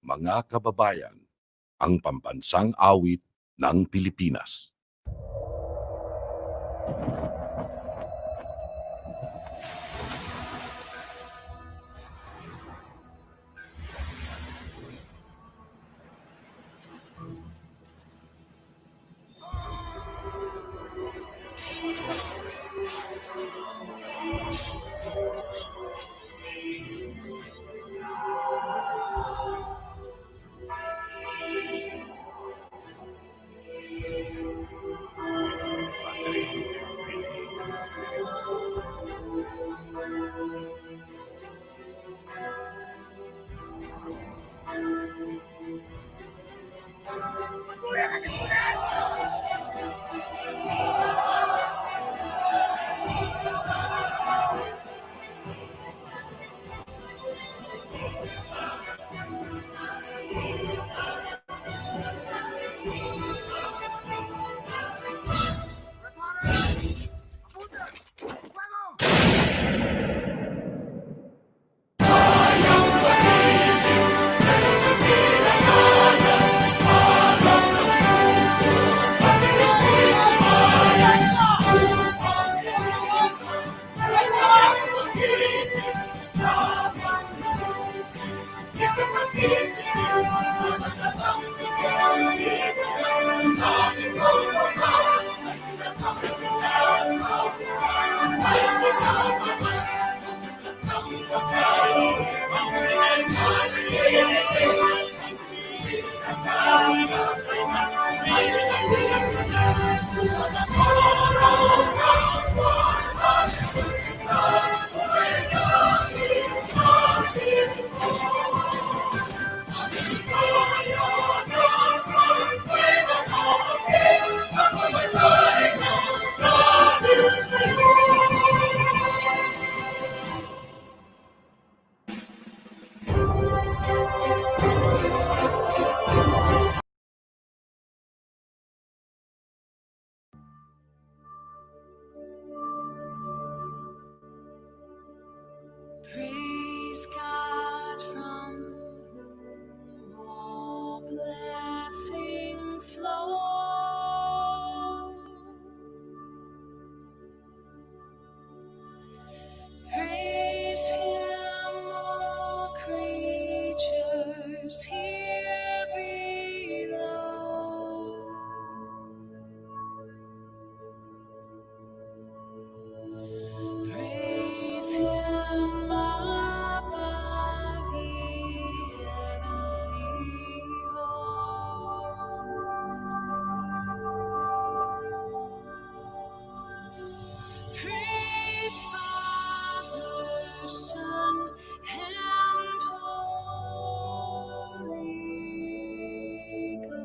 mga kababayan, ang pambansang awit ng Pilipinas. Praise God from whom all blessings flow. Praise Him, all creatures here below. Praise Him above, ye heavenly hosts. Praise Father, Son, and Holy Ghost.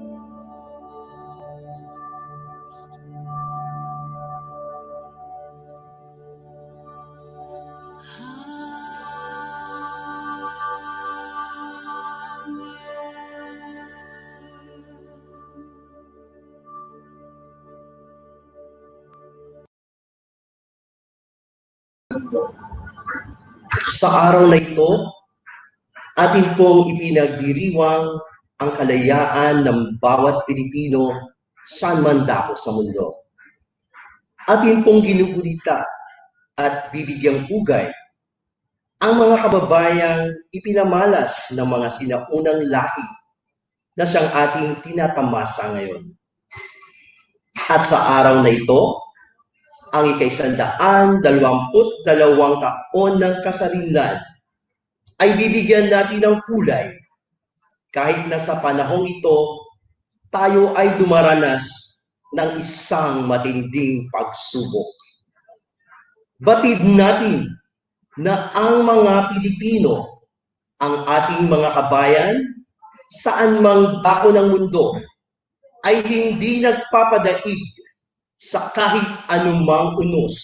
Sa araw na ito, atin pong ipinagdiriwang ang kalayaan ng bawat Pilipino saan man dako sa mundo. Atin pong ginugunita at bibigyang pugay ang mga kababayang ipinamalas ng mga sinaunang lahi na siyang ating tinatamasa ngayon. At sa araw na ito, ang ika-122 taon ng kasarinlan ay bibigyan natin ng kulay kahit na sa panahong ito tayo ay dumaranas ng isang matinding pagsubok. Batid natin na ang mga Pilipino, ang ating mga kabayan, saan mang dako ng mundo, ay hindi nagpapadaig sa kahit anumang unos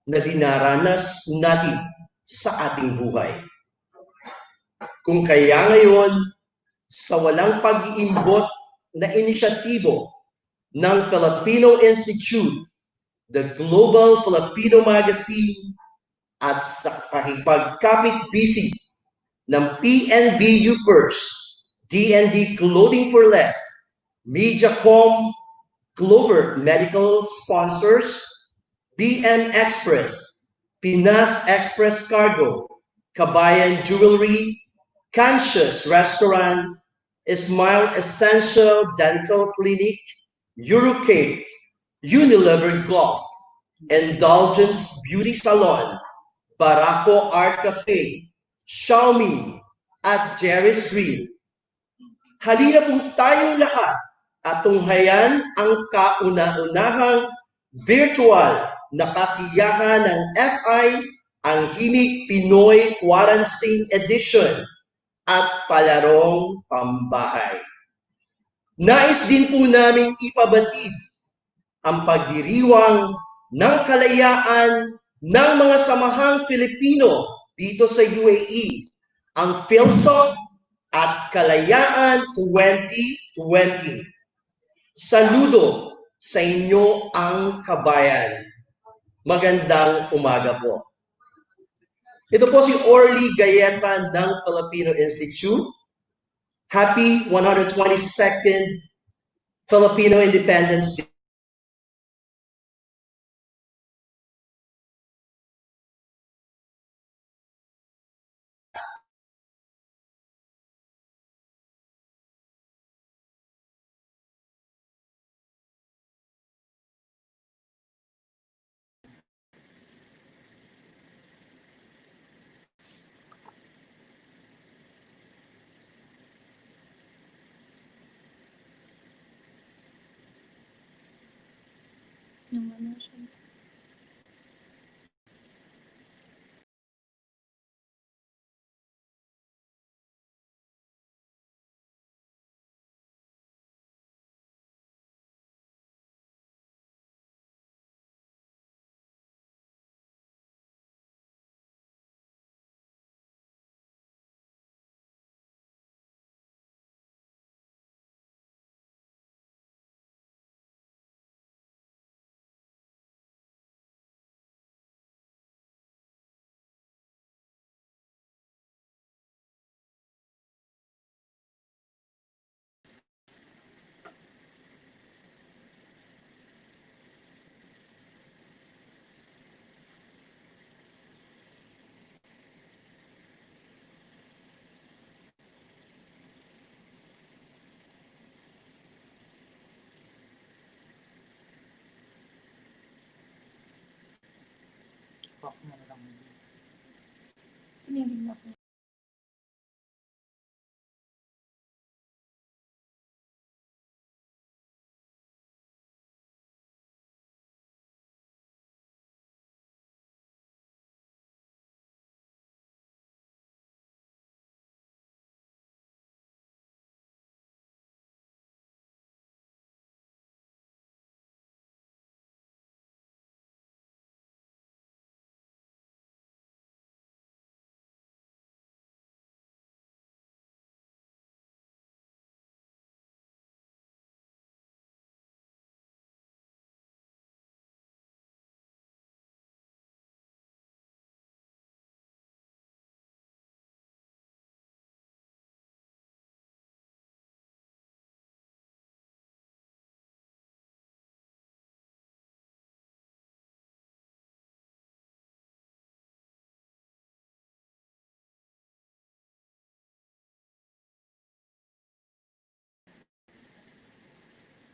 na dinaranas natin sa ating buhay. Kung kaya ngayon, sa walang pag-iimbot na inisyatibo ng Filipino Institute, the Global Filipino Magazine, at sa pakipagkapit-bisig ng PNBU First, D&D Clothing for Less, Mediacom, Clover Medical Sponsors, BM Express, Pinas Express Cargo, Kabayan Jewelry, Conscious Restaurant, Smile Essential Dental Clinic, Eurocake, Unilever Golf, Indulgence Beauty Salon, Barako Art Cafe, Xiaomi, at Jerry's Grill. Halina po tayong lahat at tunghayan ang kauna-unahang virtual na kasiyahan ng FI, ang Himig Pinoy Quarantine Edition at Palarong Pambahay. Nais din po naming ipabatid ang pagdiriwang ng kalayaan ng mga samahang Filipino dito sa UAE, ang PhilSong at Kalayaan 2020. Saludo sa inyo ang kabayan. Magandang umaga po. Ito po si Orly Gayeta ng Filipino Institute. Happy 122nd Filipino Independence Day.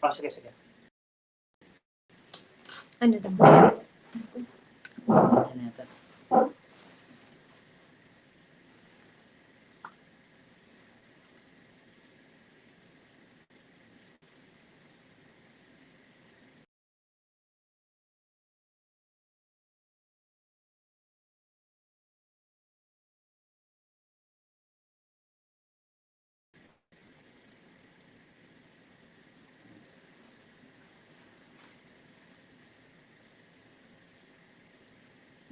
Oh, sige. Ano daw? Ano ito?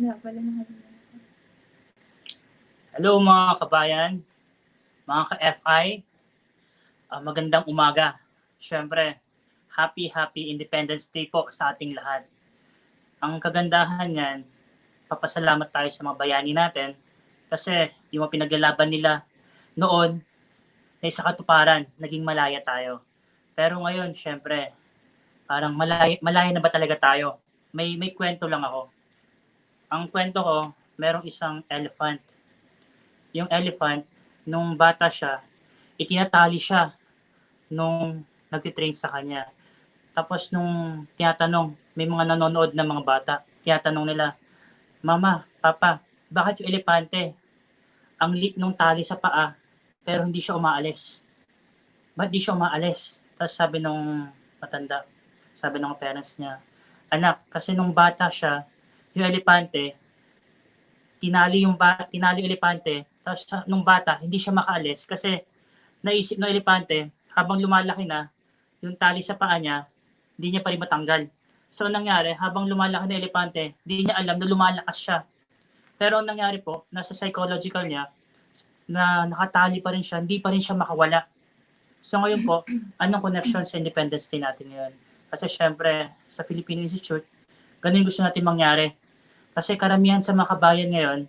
Nga pala nakalimutan ko. Hello mga kabayan, mga ka-FI, magandang umaga. Siyempre, happy Independence Day po sa ating lahat. Ang kagandahan niyan, papasalamat tayo sa mga bayani natin kasi yung mga pinaglalaban nila noon sa katuparan, naging malaya tayo. Pero ngayon, syempre, parang malaya na ba talaga tayo? May kwento lang ako. Ang kwento ko, merong isang elephant. Yung elephant, nung bata siya, itinatali siya nung nagtitrain sa kanya. Tapos nung tinatanong, may mga nanonood na mga bata, tinatanong nila, Mama, Papa, bakit yung elepante? Ang lit nung tali sa paa, pero hindi siya umaalis. Ba't di siya umaalis? Tapos sabi nung matanda, sabi ng parents niya, anak, kasi nung bata siya, yung elepante, tinali yung elepante, tapos nung bata, hindi siya makaalis kasi naisip ng elepante, habang lumalaki na, yung tali sa paa niya, hindi niya pa rin matanggal. So, anong nangyari, habang lumalaki na elepante, hindi niya alam na lumalakas siya. Pero ang nangyari po, nasa psychological niya, na nakatali pa rin siya, hindi pa rin siya makawala. So ngayon po, anong connection sa Independence Day natin ngayon? Kasi syempre, sa Philippine Institute, ganun gusto natin mangyari. Kasi karamihan sa mga kabayan ngayon,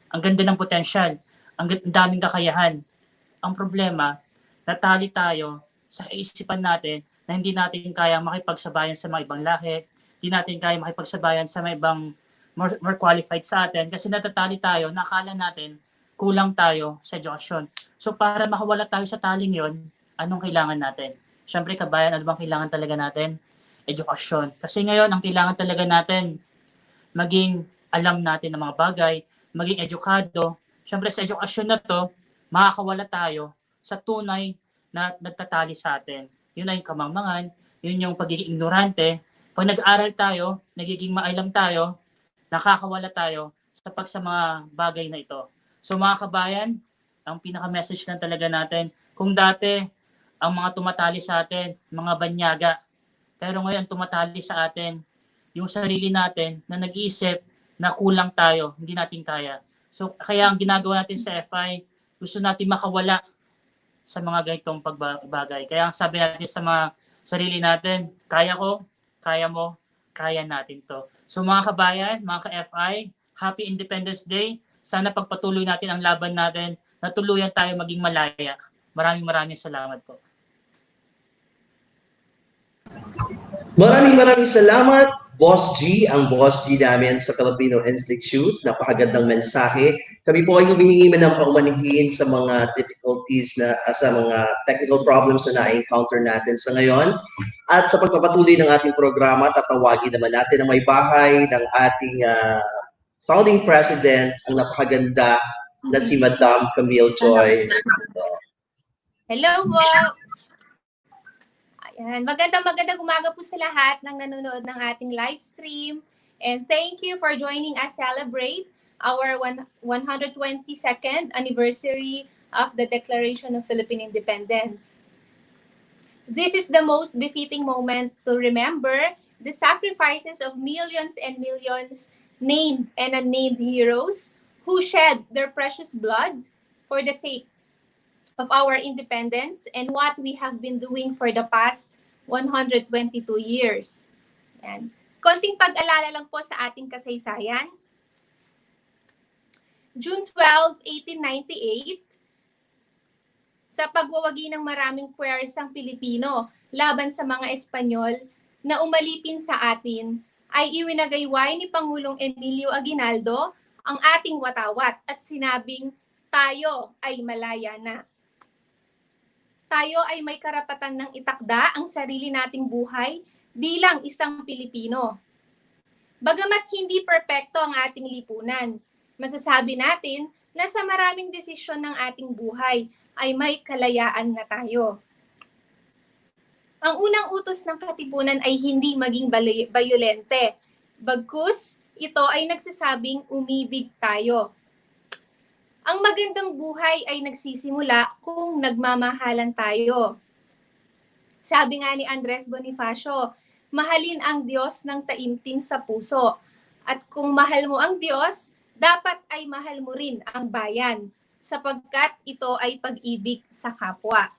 ang ganda ng potensyal, ang daming kakayahan. Ang problema, natali tayo sa isipan natin na hindi natin kaya makipagsabayan sa mga ibang lahi, hindi natin kaya makipagsabayan sa mga ibang more qualified sa atin kasi natatali tayo, nakala natin kulang tayo sa edukasyon. So para makawala tayo sa taling yon, anong kailangan natin? Siyempre kabayan, ano bang kailangan talaga natin? Edukasyon. Kasi ngayon, ang kailangan talaga natin, maging alam natin ng mga bagay, maging edukado. Siyempre sa edukasyon na to, makakawala tayo sa tunay na nagtatali sa atin. Yun ay yung kamangmangan, yun yung pagiging ignorante. Pag nag-aaral tayo, nagiging maalam tayo, nakakawala tayo sa mga bagay na ito. So mga kabayan, ang pinaka-message lang talaga natin, kung dati ang mga tumatali sa atin, mga banyaga, pero ngayon tumatali sa atin, yung sarili natin na nag-iisip na kulang tayo, hindi natin kaya. So kaya ang ginagawa natin sa FI, gusto natin makawala sa mga ganitong pagbagay. Kaya ang sabi natin sa mga sarili natin, kaya ko, kaya mo, kaya natin to. So mga kabayan, mga ka-FI, Happy Independence Day. Sana pagpatuloy natin ang laban natin na tuluyan tayo maging malaya. Maraming salamat po. Maraming salamat, Boss G, ang Boss G namin sa Filipino Institute. Napakagandang mensahe. Kami po ay humihingi man ng paumanhin sa mga difficulties sa mga technical problems na na-encounter natin sa ngayon. At sa pagpapatuloy ng ating programa, tatawagin naman natin ang may bahay ng ating founding president, ang napakaganda na si Madam Camille Joy. Hello po! Ayan. Magandang umaga po sa lahat ng nanonood ng ating live stream. And thank you for joining us celebrate our 122nd anniversary of the Declaration of Philippine Independence. This is the most befitting moment to remember the sacrifices of millions and millions named and unnamed heroes who shed their precious blood for the sake of our independence and what we have been doing for the past 122 years. Yan. Konting pag-alala lang po sa ating kasaysayan. June 12, 1898, sa pagwawagi ng maraming puwersang Pilipino laban sa mga Espanyol na umalipin sa atin, ay iwinagayway ni Pangulong Emilio Aguinaldo ang ating watawat at sinabing, tayo ay malaya na. Tayo ay may karapatan ng itakda ang sarili nating buhay bilang isang Pilipino. Bagamat hindi perpekto ang ating lipunan, masasabi natin na sa maraming desisyon ng ating buhay ay may kalayaan na tayo. Ang unang utos ng katipunan ay hindi maging bayolente. Bagkus, ito ay nagsasabing umibig tayo. Ang magandang buhay ay nagsisimula kung nagmamahalan tayo. Sabi nga ni Andres Bonifacio, mahalin ang Diyos ng taimtim sa puso. At kung mahal mo ang Diyos, dapat ay mahal mo rin ang bayan, sapagkat ito ay pag-ibig sa kapwa.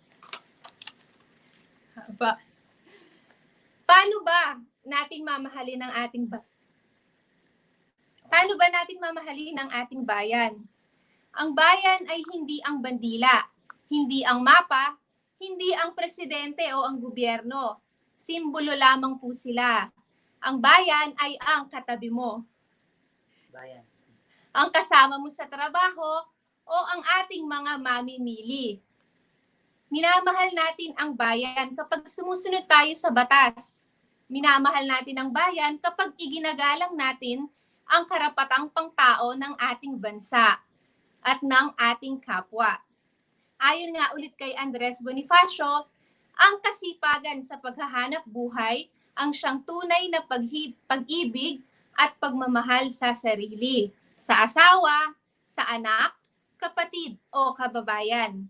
Paano ba natin mamahalin ang ating Paano ba natin mamahalin ang ating bayan? Ang bayan ay hindi ang bandila. Hindi ang mapa, hindi ang presidente o ang gobyerno. Simbolo lamang po sila. Ang bayan ay ang katabi mo, Bayan. ang kasama mo sa trabaho o ang ating mga mamimili. Minamahal natin ang bayan kapag sumusunod tayo sa batas. Minamahal natin ang bayan kapag iginagalang natin ang karapatang pangtao ng ating bansa at ng ating kapwa. Ayon nga ulit kay Andres Bonifacio, ang kasipagan sa paghahanap buhay ang siyang tunay na pag-ibig at pagmamahal sa sarili, sa asawa, sa anak, kapatid o kababayan.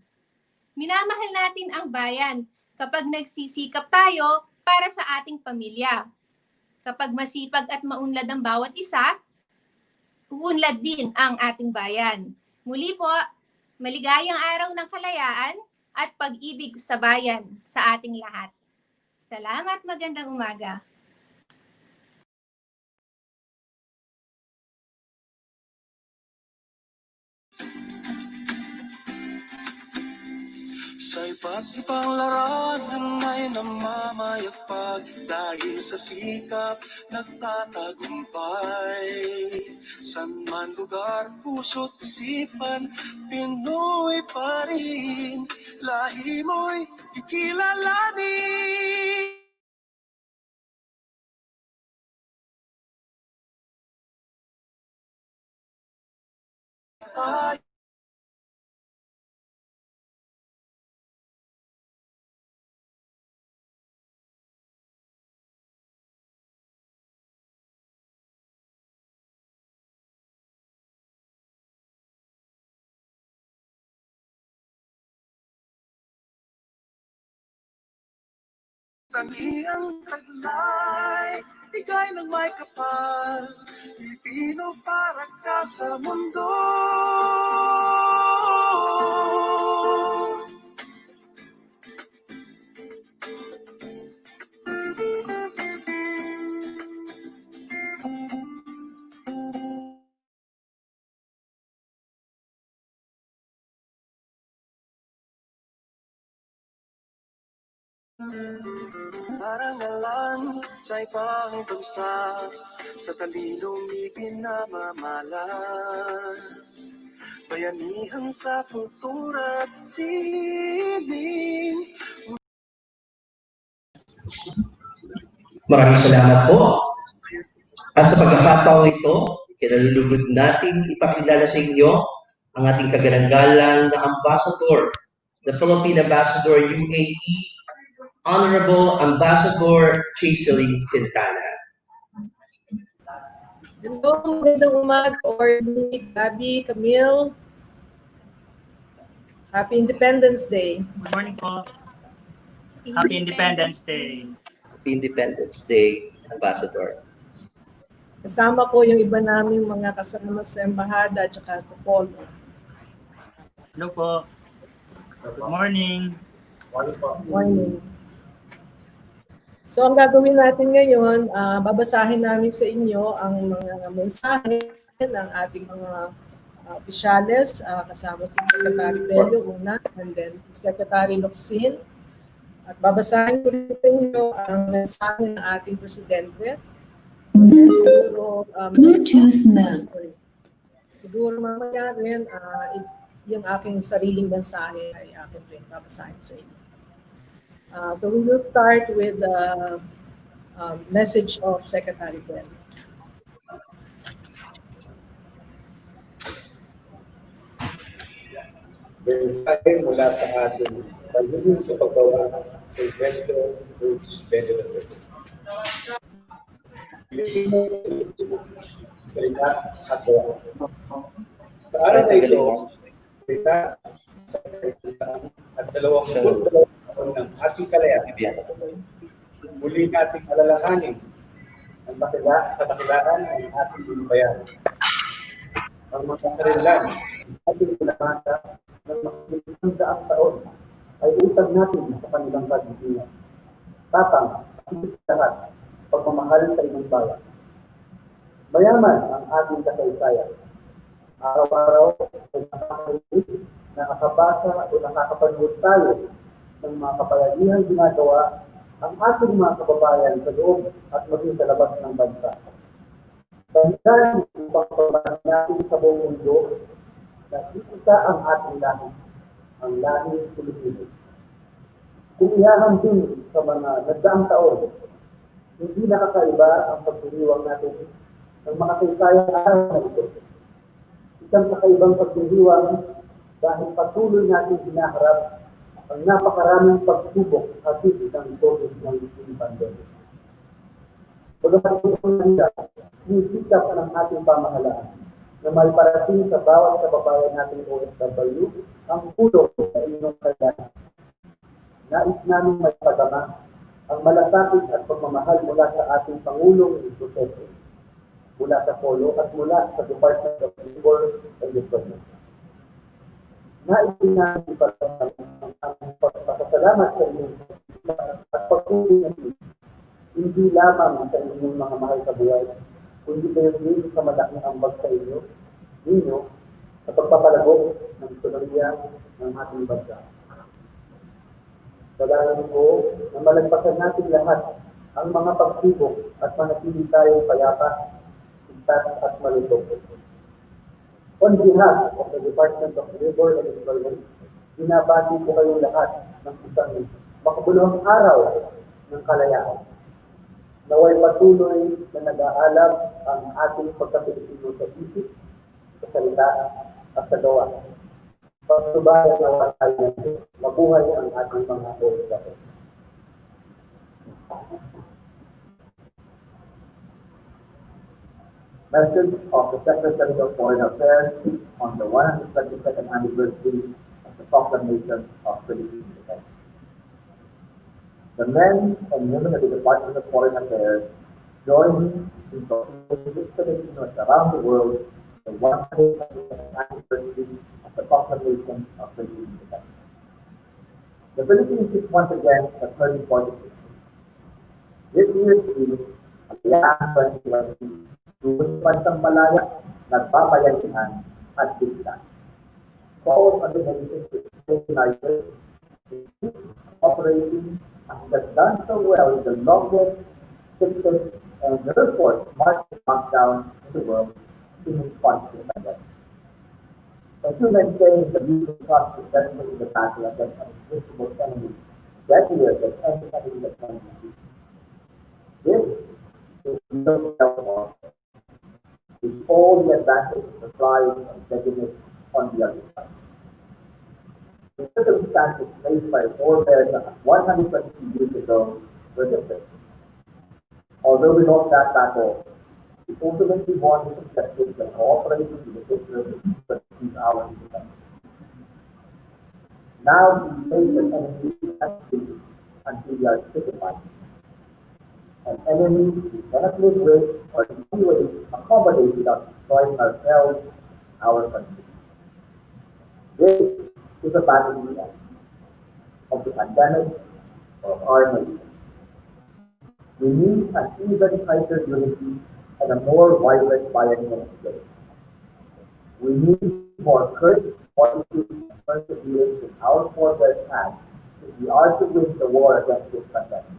Minamahal natin ang bayan kapag nagsisikap tayo para sa ating pamilya. Kapag masipag at maunlad ang bawat isa, uunlad din ang ating bayan. Muli po, maligayang araw ng kalayaan at pag-ibig sa bayan sa ating lahat. Salamat, magandang umaga. Sa iba't ibang larangan ay namamayagpag dahil sa sikap nagtatagumpay. San man lugar, puso't isipan, Pinoy pa rin, lahi mo'y ikilalanin. Tangi ang taglay, bigay ng may kapal, Pilipino para ka sa mundo. Parangalan sa ibang bansa, sa talinong ipinamamalas. Bayanihan sa kultura at sining. Maraming salamat po. At sa pagkakataong ito, kinalulugod natin ipakilala sa inyo ang ating kagalang-galang na ambassador, the Philippine Ambassador UAE, Honorable Ambassador Chaiseling Quintana. Hello, magandang umaga, Orly, Gabi, Camille. Happy Independence Day. Good morning po. Happy Independence Day. Happy Independence Day, Ambassador. Kasama ko yung iba naming mga kasama sa embahada at saka sa polo. Hello po. Good morning. Morning. So ang gagawin natin ngayon, babasahin namin sa inyo ang mga mensahe ng ating mga opisyales, kasama si Secretary Bello una, and then si Secretary Locsin. At babasahin ko rin sa inyo ang mensahe ng ating Presidente. And then siguro, Bluetooth mode. Siguro mamaya rin, yung aking sariling mensahe ay akin rin babasahin sa inyo. So we will start with the message of Secretary Bello. Mensahe mula sa ating pagiging sa paggawa sa Investor Groups Benefit. Salita at gawa. Sa araw na ito, salita sa kailangan at 22 taon ng ating kalayaan. Muli nating alalahanin ang katakilaan ng ating bayan. Ang mga kasarinlan, ating pinamata ng mga daang taon ay utang natin sa kanilang pagkikinig. Tapang, lahat, pagmamahal sa ibang bayan. Mayaman ang ating kasaysayan. Araw-araw ay nakakalimutan nakakabasa o nakakapanood tayo ng mga kabayanihan ginagawa ang ating mga kababayan sa loob at maging sa labas ng bansa. Dahilan upang pagbabahan natin sa buong mundo na isa ang ating lahi, ang lahi Pilipino. Kung ihahambing sa mga nagdaang taon, hindi nakakaiba ang pagdiriwang natin ng makakaysayang araw na ito. Isang kakaibang pagdiriwang dahil patuloy natin hinaharap ang napakaraming pagsubok at ng COVID-19 pandemic. Bagamat itong nila, sinisikap ng ating pamahalaan na may parating sa bawat kababayan natin OFW ang tulong sa inyong kailangan. Nais namin may padama ang malasakit at pagmamahal mula sa ating Pangulong Duterte, mula sa Polo at mula sa Department of Labor and Employment. Nais namin ipagpapalamat ang aming pagpapasalamat sa inyong at pagtulong hindi lamang sa inyong mga mahal sa buhay, kundi kayo din sa malaking ambag sa ninyo sa pagpapalago ng ekonomiya ng ating bansa. Dalangin ko na malagpasan natin lahat ang mga pagsubok at manatili tayong payapa, ligtas at malutong. On behalf of the Department of Labor and Employment, binabati ko kayong lahat ng isang makabuluhang araw ng kalayaan. Naway patuloy na nag-aalab ang ating pagka-Pilipino sa isip, sa salita at sa gawa. Pagsubayan na tayo natin, mabuhay ang ating mga OFW. Message of the Secretary of Foreign Affairs on the 122nd anniversary of the proclamation of Philippine Independence. The men and women of the Department of Foreign Affairs join in proclaiming Filipinos around the world the 122nd anniversary of the proclamation of Philippine Independence. The Philippines is once again a turning point of history. This year's theme, Kalayaan 2020, Tuwing Bansang Malaya, Nagpapayantihan at Biglan, calls on the nation to stay united, operating and has done so well in the longest, strictest, and therefore smartest lockdown in the world in response to the pandemic. As you maintain the view of trust successful in the battle against an invisible enemy, deadlier than any enemy that can be seen. This is real self-war, with all the advantages, the pride, and readiness on the other side. The circumstances faced by forebears 120 years ago were different. Although we lost that battle, we ultimately won the objectives by cooperating with the Israelis to achieve our independence. Now we face an enemy until we are citizens. An enemy we cannot live with or in any way accommodate without destroying ourselves, our country. This is a battle we end of the pandemic of our nation. We need an even tighter unity and a more vibrant biennial spirit. We need more courage, fortitude, and perseverance in our forebears had if we are to win the war against this pandemic.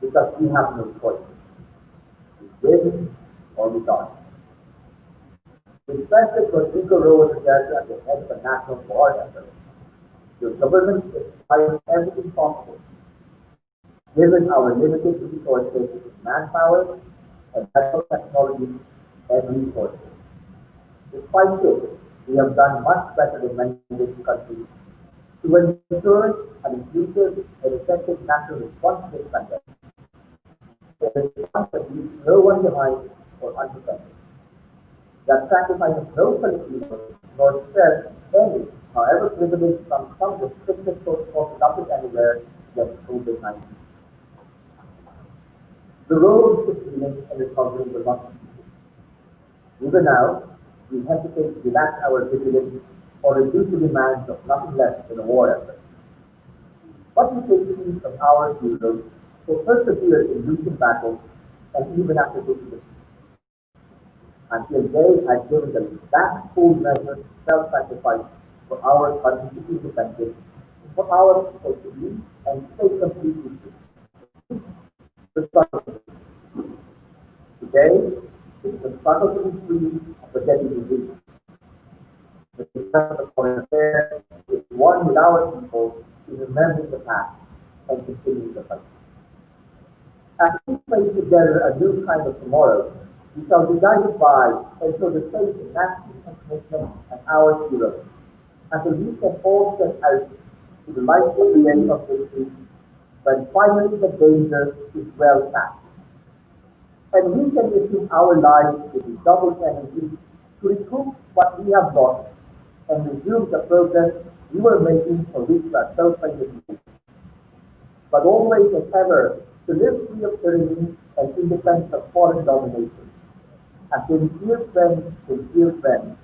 Because we have no choice. We win or we die. We President Rodrigo Roa Duterte at the head of the national war effort. Your government is trying everything possible, given our limited resources in manpower and medical technology and resources. Despite this, we have done much better than many Asian countries to ensure an inclusive and effective national response to this pandemic. A response that leaves no one behind or unprotected. That sacrifices no Filipino nor spares any, however privileged, from some of the strictest protocols adopted anywhere against COVID-19. The road to healing and recovery will not be easy. Even now, we hesitate to relax our vigilance or reduce the demands of nothing less than a war effort. But we take heed of our heroes who persevere in losing battles and even after losing the peace. Until they had given the last full measure of self-sacrifice for our country to be independent, for our people to live and stay completely free. The struggle. Today, it's the struggle to be free of the getting disease. The discussion of foreign affairs is one with our people to remember the past and continue the fight. As we face together a new kind of tomorrow, we shall be guided by and show the faith in action and commitment and our heroes, until we can all set out to the light of the end of history, when finally the danger is well past. And we can resume our lives with redoubled energy to recoup what we have lost and resume the progress we were making for which we are self-identified. But always and ever to live free of tyranny and independent of foreign domination. A sincere friend,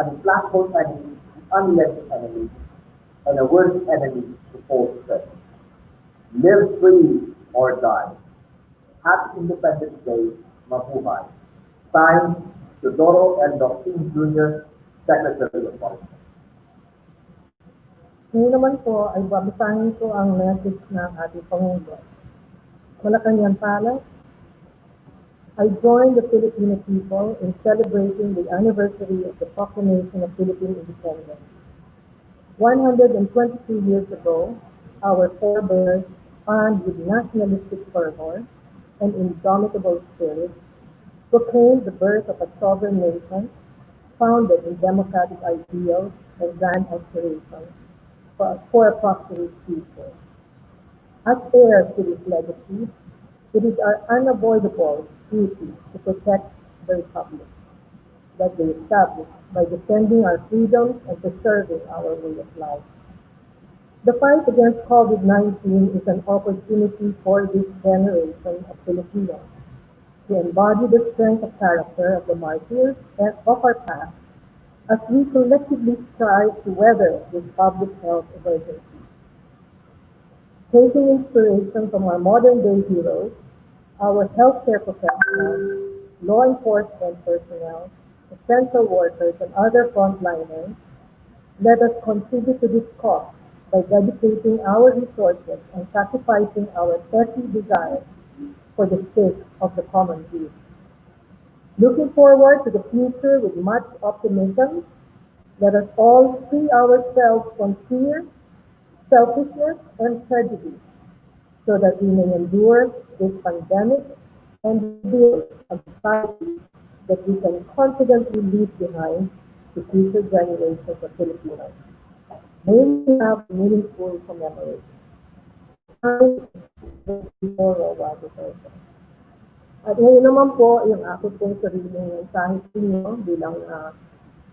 an implacable enemy to unrelenting enemies, and a worse enemy to false friends. Live free or die. Happy Independence Day, mabuhay. Signed, Teodoro L. Doctrine Jr., Secretary of Police. Ngayon naman po ay babasahin ko ang message ng ating Pangulo. Malacanang Palace, I join the Filipino people in celebrating the anniversary of the proclamation of Philippine Independence. 122 years ago, our forebears, armed with nationalistic fervor and indomitable spirit, proclaimed the birth of a sovereign nation founded in democratic ideals and grand aspirations for a prosperous future. As heirs to this legacy, it is our unavoidable duty to protect the Republic that they established by defending our freedoms and preserving our way of life. The fight against COVID-19 is an opportunity for this generation of Filipinos to embody the strength of character of the martyrs and of our past as we collectively strive to weather this public health emergency. Taking inspiration from our modern-day heroes, our healthcare professionals, law enforcement personnel, essential workers, and other frontliners, let us contribute to this cause by dedicating our resources and sacrificing our petty desires for the sake of the common good. Looking forward to the future with much optimism, let us all free ourselves from fear, selfishness, and prejudice so that we may endure this pandemic and build a society that we can confidently leave behind to future generations of Filipinos. May we have a meaningful commemoration. Signed, At ngayon naman po, yung aking pong sariling mensahe sa inyo bilang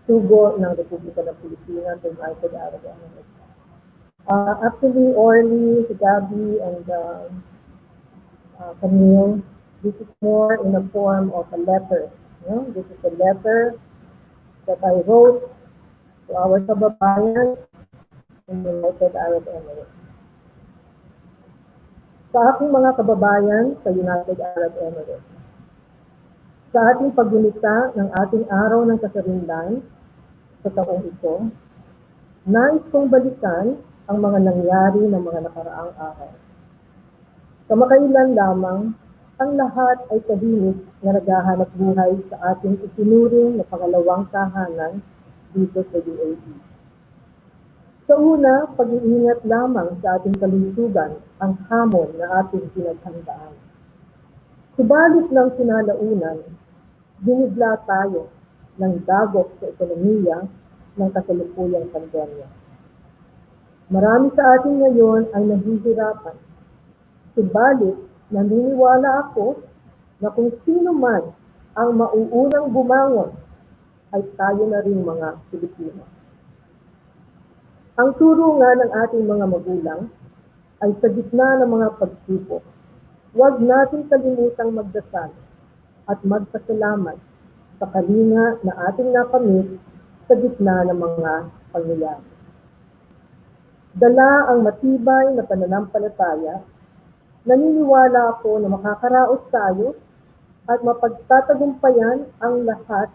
sugo ng Republika ng Pilipinas sa United Arab Emirates. Actually, Orly, Gabi, and Camille, this is more in the form of a letter. This is a letter that I wrote to our kababayan in the United Arab Emirates. Sa aking mga kababayan sa United Arab Emirates, sa ating paggunita ng ating araw ng kasarinlan sa taong ito, nais kong balikan ang mga nangyari ng mga nakaraang araw. Kamakailan lamang, ang lahat ay tahimik na naghahanap buhay sa ating itinuring na pangalawang tahanan dito sa UAE. Sa una, pag-iingat lamang sa ating kalusugan ang hamon na ating pinaghandaan. Subalit ng kinalaunan, binigla tayo ng dagok sa ekonomiya ng kasalukuyang pandemya. Marami sa atin ngayon ay nahihirapan. Subalit, naniniwala ako na kung sino man ang mauunang bumangon ay tayo na rin mga Pilipino. Ang turo nga ng ating mga magulang ay sa gitna ng mga pagsubok, huwag natin kalimutang magdasal at magpasalamat sa kalinga na ating nakamit sa gitna ng mga pangyayari. Dala ang matibay na pananampalataya, naniniwala ako na makakaraos tayo at mapagtatagumpayan ang lahat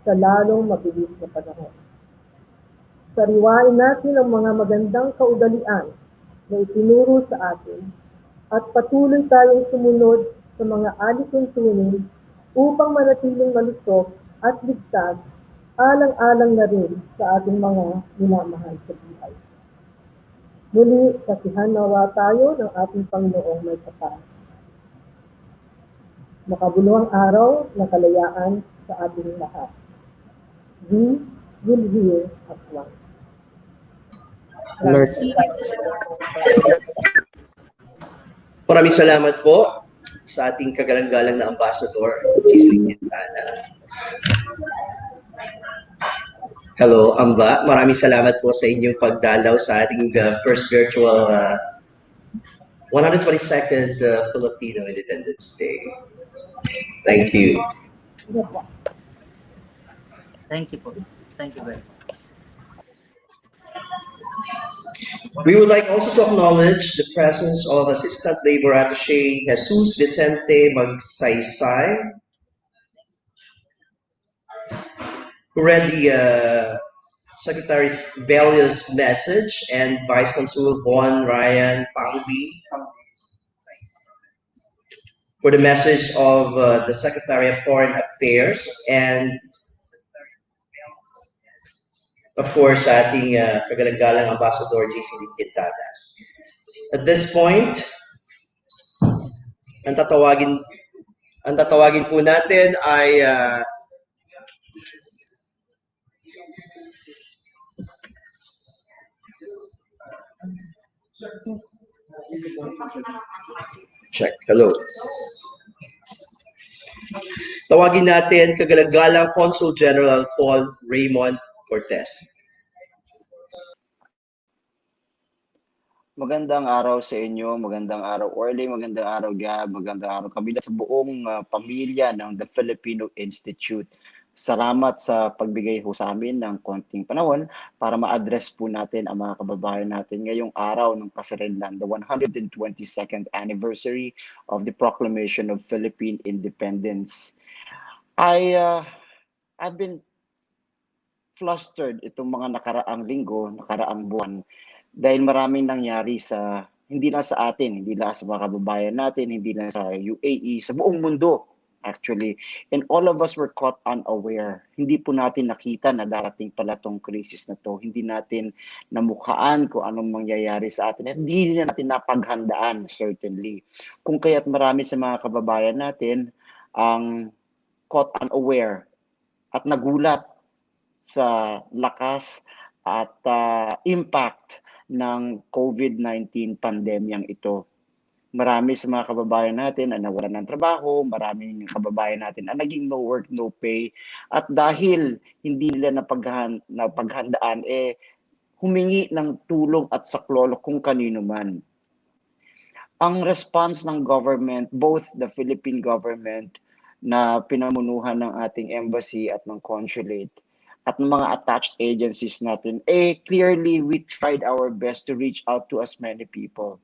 sa lalong mabilis na panahon. Sariwain natin ang mga magandang kaugalian na itinuro sa atin at patuloy tayong sumunod sa mga alituntunin upang manatiling malusog at ligtas alang-alang na rin sa ating mga minamahal sa buhay. Muli, kasihan nawa tayo ng ating Panginoong may kapal. Makabuluhang araw ng kalayaan sa ating lahat. We will hear as one. Maraming salamat po sa ating kagalang-galang na Ambassador, Gisling Quintana. Hello, Amba. Maraming salamat po sa inyong pagdalaw sa ating first virtual 122nd Filipino Independence Day. Thank you. Thank you po. Thank you very much. We would like also to acknowledge the presence of Assistant Labor Attaché Jesus Vicente Magsaysay, who read the Secretary Belial's message, and Vice Consul Juan Ryan Pangbi for the message of the Secretary of Foreign Affairs, and of course ating kagalang-galang Ambassador J.C. Quintana. At this point, ang tatawagin po natin ay check. Hello. Tawagin natin kagalang-galang Consul General Paul Raymond Cortez. Magandang araw sa inyo, magandang araw Orly, magandang araw Gab, magandang araw kabila sa buong pamilya ng The Filipino Institute. Salamat sa pagbigay ho sa amin ng konting panahon para ma-address po natin ang mga kababayan natin ngayong araw ng kasarinlan, the 122nd anniversary of the Proclamation of Philippine Independence. I've been flustered itong mga nakaraang linggo, nakaraang buwan, dahil maraming nangyari sa, hindi lang sa atin, hindi lang sa mga kababayan natin, hindi lang sa UAE, sa buong mundo actually. And all of us were caught unaware. Hindi po natin nakita na darating pala tong krisis na to. Hindi natin namukhaan kung anong mangyayari sa atin. At hindi natin napaghandaan, certainly. Kung kaya't marami sa mga kababayan natin ang caught unaware at nagulat sa lakas at impact ng COVID-19 pandemyang ito. Marami sa mga kababayan natin ang nawalan ng trabaho, maraming kababayan natin ang naging no work, no pay. At dahil hindi nila napaghandaan, humingi ng tulong at saklolo kung kanino man. Ang response ng government, both the Philippine government na pinamunuhan ng ating embassy at ng consulate, at ng mga attached agencies natin, clearly we tried our best to reach out to as many people.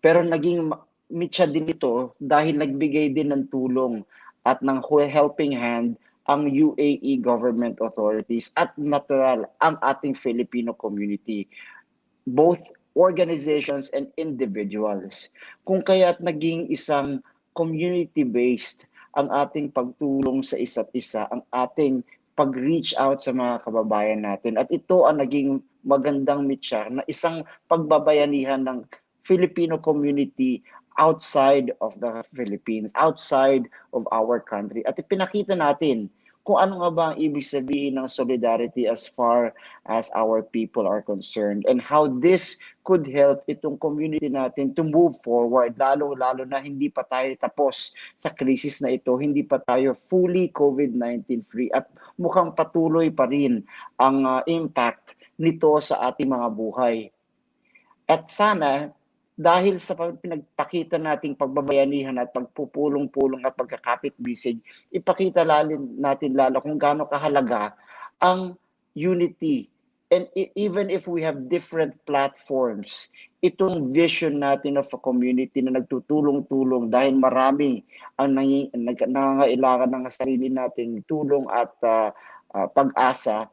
Pero naging mitya din ito dahil nagbigay din ng tulong at ng helping hand ang UAE government authorities at natural ang ating Filipino community, both organizations and individuals. Kung kaya't naging isang community-based ang ating pagtulong sa isa't isa, ang ating pag-reach out sa mga kababayan natin. At ito ang naging magandang mitya na isang pagbabayanihan ng Filipino community outside of the Philippines, outside of our country. At ipinakita natin kung ano nga ba ang ibig sabihin ng solidarity as far as our people are concerned and how this could help itong community natin to move forward, lalo na hindi pa tayo tapos sa krisis na ito, hindi pa tayo fully COVID-19 free at mukhang patuloy pa rin ang impact nito sa ating mga buhay. At sana, dahil sa pinagpakita nating pagbabayanihan at pagpupulong-pulong at pagkakapit-bisig, ipakita natin lalo kung gaano kahalaga ang unity. And even if we have different platforms, itong vision natin of a community na nagtutulong-tulong dahil marami ang nangangailangan ng sarili nating tulong at pag-asa,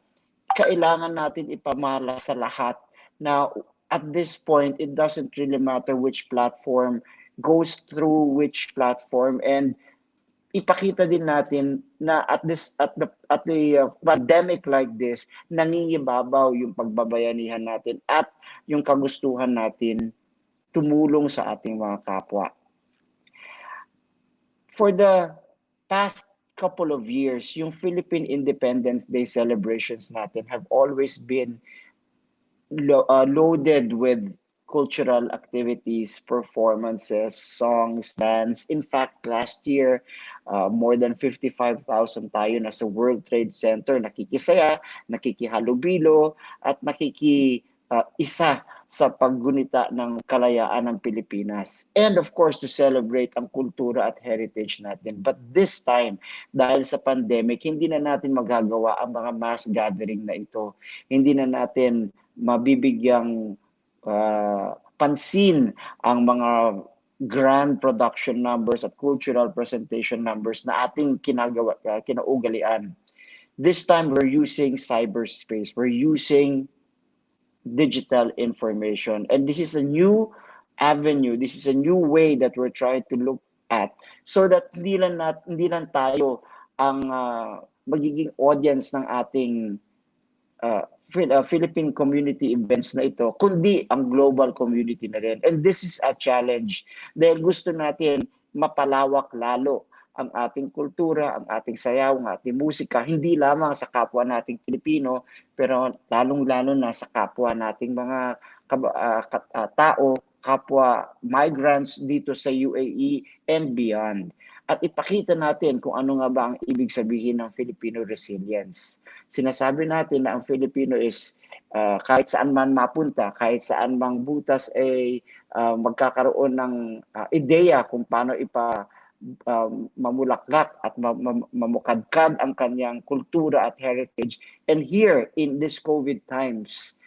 kailangan natin ipamahala sa lahat na at this point, it doesn't really matter which platform goes through which platform, and ipakita din natin na at the pandemic like this, nangingibabaw yung pagbabayanihan natin at yung kagustuhan natin tumulong sa ating mga kapwa. For the past couple of years, yung Philippine Independence Day celebrations natin have always been loaded with cultural activities, performances, songs, dance. In fact, last year, more than 55,000 tayo na sa World Trade Center, nakikisaya, nakikihalubilo, at isa sa paggunita ng kalayaan ng Pilipinas. And of course, to celebrate ang kultura at heritage natin. But this time, dahil sa pandemic, hindi na natin magagawa ang mga mass gathering na ito. Hindi na natin mabibigyang pansin ang mga grand production numbers at cultural presentation numbers na ating kinaugalian. This time, we're using cyberspace. We're using digital information. And this is a new avenue. This is a new way that we're trying to look at so that hindi lang tayo ang magiging audience ng ating Philippine community events na ito, kundi ang global community na rin. And this is a challenge dahil gusto natin mapalawak lalo ang ating kultura, ang ating sayaw, ang ating musika, hindi lamang sa kapwa nating Pilipino, pero lalong-lalo na sa kapwa nating mga tao, kapwa migrants dito sa UAE and beyond. At ipakita natin kung ano nga ba ang ibig sabihin ng Filipino resilience. Sinasabi natin na ang Filipino is kahit saan man mapunta, kahit saan mang butas ay magkakaroon ng ideya kung paano mamulaklak at mamukadkad ang kanyang kultura at heritage. And here in this COVID times,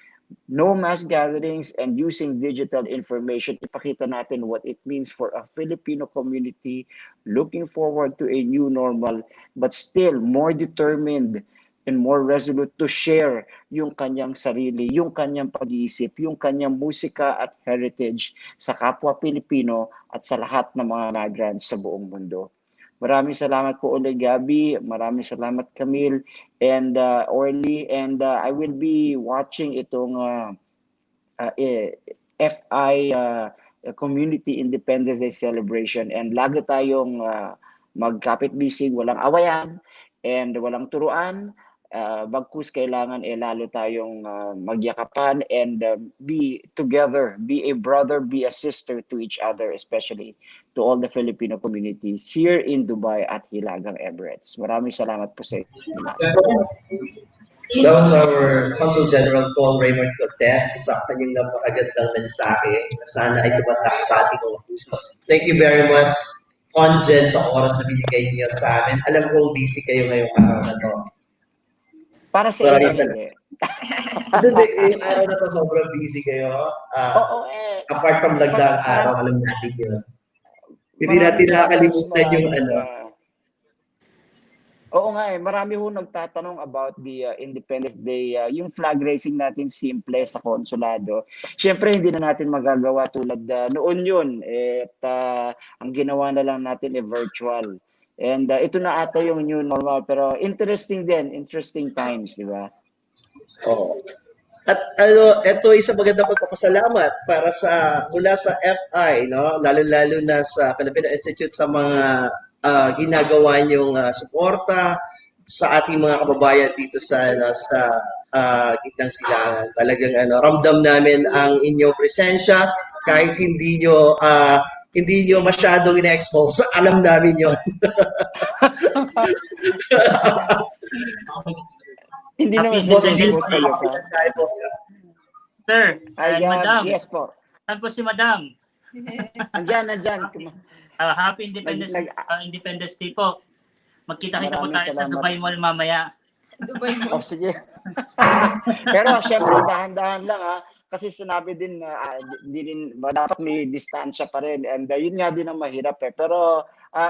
no mass gatherings and using digital information, ipakita natin what it means for a Filipino community looking forward to a new normal, but still more determined and more resolute to share yung kanyang sarili, yung kanyang pag-iisip, yung kanyang musika at heritage sa kapwa Pilipino at sa lahat ng mga migrants sa buong mundo. Maraming salamat po ulit, Gabby. Maraming salamat, Camille and Orly. And I will be watching itong FI Community Independence Day celebration. And lagi tayong magkapit-bisig, walang awayan and walang turuan. Bagkus kailangan lalo tayong magyakapan and be together, be a brother, be a sister to each other, especially to all the Filipino communities here in Dubai at Hilagang Emirates. Maraming salamat po sa inyo. That was our Consul General Paul Raymond Cortez. Sa kanyang napakagandang mensahe na sana ay tumatak sa ating mga puso. Thank you very much, Conjen, sa oras na binigay niyo sa amin. Alam ko busy kayo ngayong araw na to. Para sa inyo, hindi. Hindi, yung araw na to sobrang busy kayo. Apart from lagdaang araw, alam natin yun. Hindi natin nakakalimutan yung ano. Oo nga marami ho nagtatanong about the Independence Day, yung flag raising natin simple sa konsulado. Siyempre hindi na natin magagawa tulad noon yun. At ang ginawa na lang natin virtual. And ito na ata yung new normal, pero interesting times, di ba? Oo. At ito isang magandang pagpapasalamat para mula sa FI, no? Lalo-lalo na sa Philippine Institute sa mga ginagawa niyong suporta sa ating mga kababayan dito sa Gitnang Silangan. Talagang ramdam namin ang inyong presensya kahit hindi nyo masyadong ina-expose. Alam namin yon. Hindi naman Independence kayo pa. Sir, Madam. Yes po. Saan po si Madam? Andyan. Happy Independence Day po. Magkita-kita po tayo sa Dubai Mall mamaya. Sige. Pero syempre, dahan-dahan lang kasi sinabi din na hindi din dapat may distansya pa rin, and yun nga din ang mahirap pero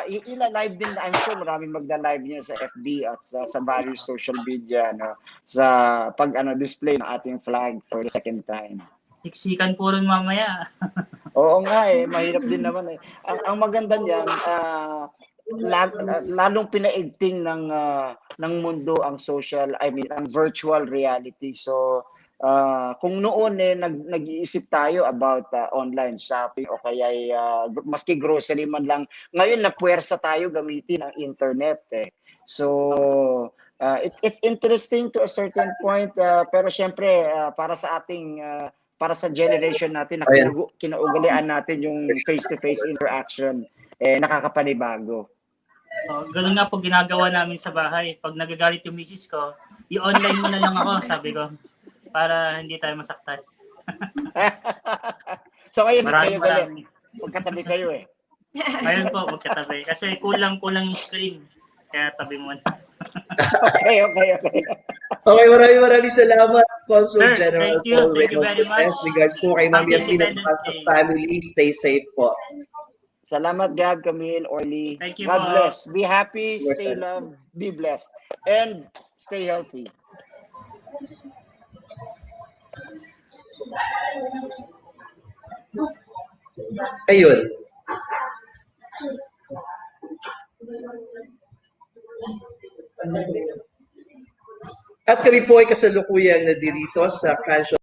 ila-live din, I'm sure maraming magda-live niya sa FB at sa various social media, no, sa pag display ng ating flag for the second time. Siksikan po rin mamaya. Oo nga mahirap din naman eh. Ang maganda niyan, lalong pinaigting ng mundo ang ang virtual reality. So kung noon nag-iisip tayo about online shopping o kaya maski grocery man lang, ngayon napuwersa tayo gamitin ang internet eh. So it's interesting to a certain point, pero syempre para sa ating para sa generation natin na kinaugalian natin yung face-to-face interaction, nakakapanibago. Ganun nga po ginagawa namin sa bahay. Pag nagagalit yung misis ko, i-online mo na lang ako, sabi ko, para hindi tayo masaktan. So ngayon hindi kayo galit. Maraming. Magkatabi kayo eh. Ngayon po, magkatabi. Kasi kulang yung screen. Kaya tabi mo na. Okay. Okay, maraming salamat, Consul Sir, General thank you. Paul Thank you Reynolds. very much. Regards po kay Ma'am Happy Yasmin at Independence sa Day. family. Stay safe po. Salamat, Gab, Camille, Orly. Thank you God po. bless. Be happy, stay loved, be blessed, and stay healthy. Ayun. At kami po ay kasalukuyang nadirito sa Kansyo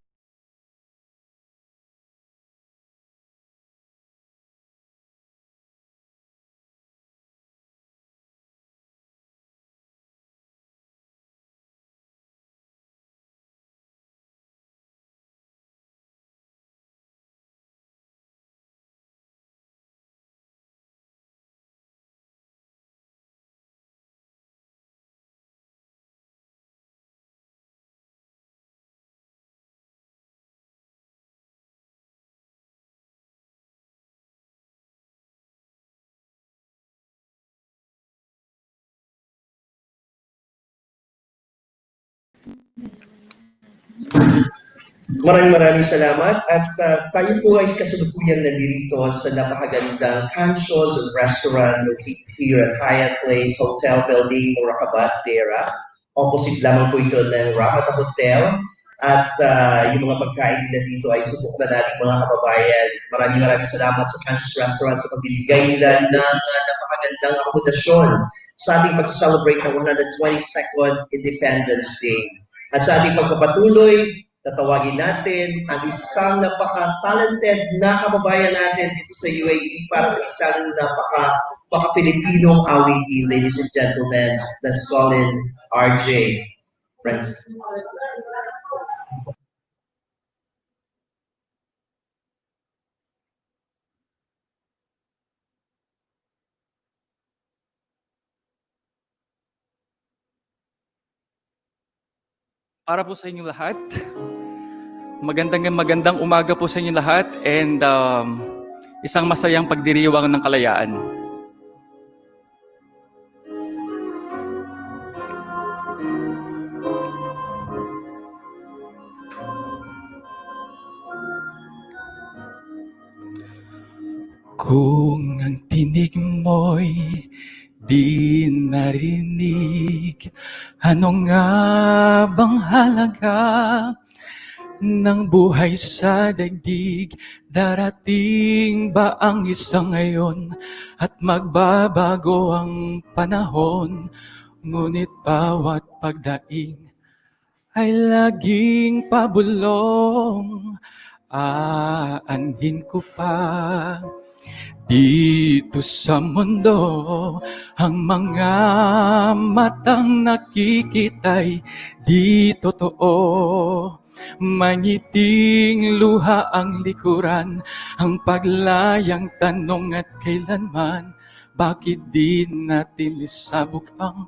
Maraming salamat at tayo po ay kasalukuyang nandito sa napakagandang Canchos Restaurant located here at Hyatt Place Hotel Building, Moracabat, Dera. Opposite lamang po ito ng Ramada Hotel at yung mga pagkain nila dito ay subok na natin mga kababayan. Maraming salamat sa Canchos Restaurant sa pagbibigay nila ng napakagandang akomodasyon sa ating pag-celebrate ng 122nd Independence Day. At sa ating pagpapatuloy, tatawagin natin ang isang napaka-talented na kababayan natin dito sa UAE para sa isang napaka-Filipinong awiti, ladies and gentlemen, that's Colin RJ. Friends. Para po sa inyo lahat. Magandang umaga po sa inyo lahat and isang masayang pagdiriwang ng kalayaan. Kung ang tinig mo'y di narinig, ano nga bang halaga ng buhay sa daigdig? Darating ba ang isang ngayon at magbabago ang panahon? Ngunit bawat pagdaing ay laging pabulong. Aanhin ko pa dito sa mundo ang mga matang nakikita'y di totoo. Mangiting luha ang likuran, ang paglayang tanong at kailanman, bakit di natin isabog ang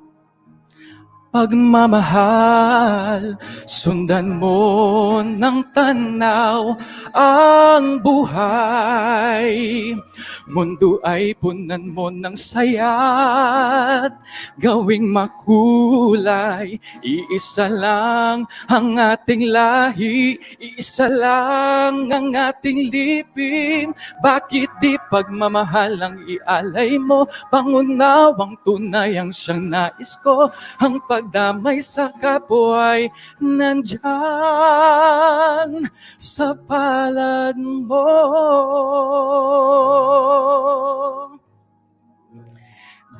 pagmamahal. Sundan mo ng tanaw ang buhay. Mundo ay punan mo ng saya't gawing makulay. Iisa lang ang ating lahi, iisa lang ang ating lipin. Bakit di pagmamahal ang ialay mo? Pangunawang tunay ang siyang nais ko. Ang pagdamay sa kapwa'y nandyan sa palad mo.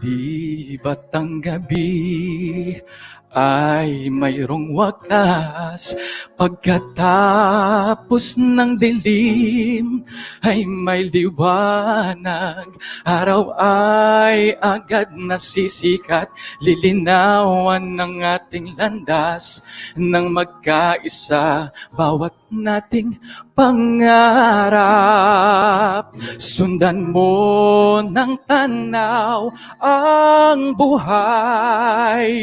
Di ba't ang gabi ay mayroong wakas? Pagkatapos ng dilim ay may liwanag. Araw ay agad nasisikat, lilinawan ng ating landas. Nang magkaisa, bawat nating pangarap. Sundan mo ng tanaw ang buhay.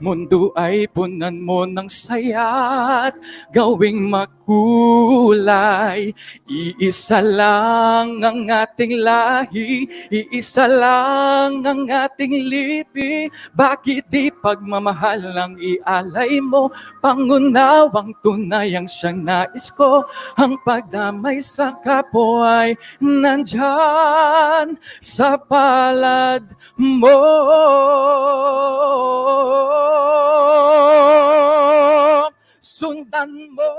Mundo ay punan mo ng saya't gawing makulay. Iisa lang ang ating lahi, iisa lang ang ating lipi. Bakit di pagmamahal ang ialay mo? Pangunawang tunay ang siyang nais ko. Ang pagdamay sa kapwa'y nandyan sa palad mo. Sundan mo